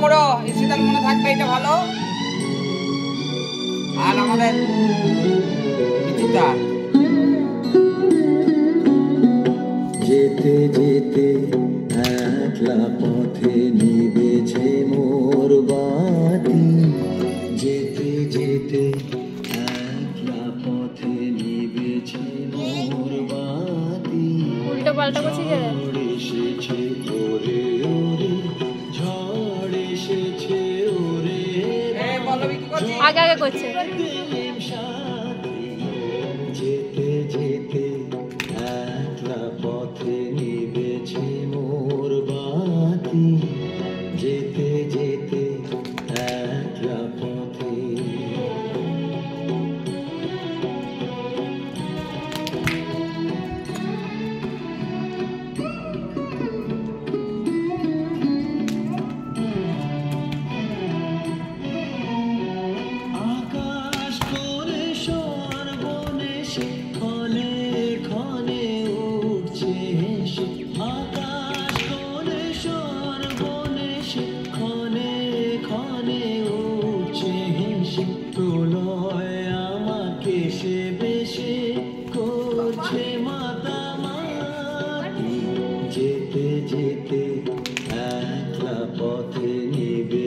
মোড়ো, শীতল মনে থাকবে, এটা ভালো। আর আমাদের বিচিত্রা যেতে যেতে একলা পথে নিবেছে মোর বাতি, যেতে যেতে একলা পথে নিবেছে মোর বাতি। উল্টো পাল্টা করছি যে ঝড় এসেছে ওরে ওরে, ঝড় এসেছে ওরে, আগে আগে করছে। যেতে যেতে একলা পথে নিবেছে মোর বাতি, যেতে যেতে একলা পথে। আকাশ করে সর্বনেশে ক্ষণে ক্ষণে উঠছে হেসে, আকাশ করে সর্বনেশে ক্ষণে ক্ষণে উঠছে হেসে, প্রলয় আমাকে সে বেশে করছে মাতামাতি। যেতে যেতে একলা পথে নিবে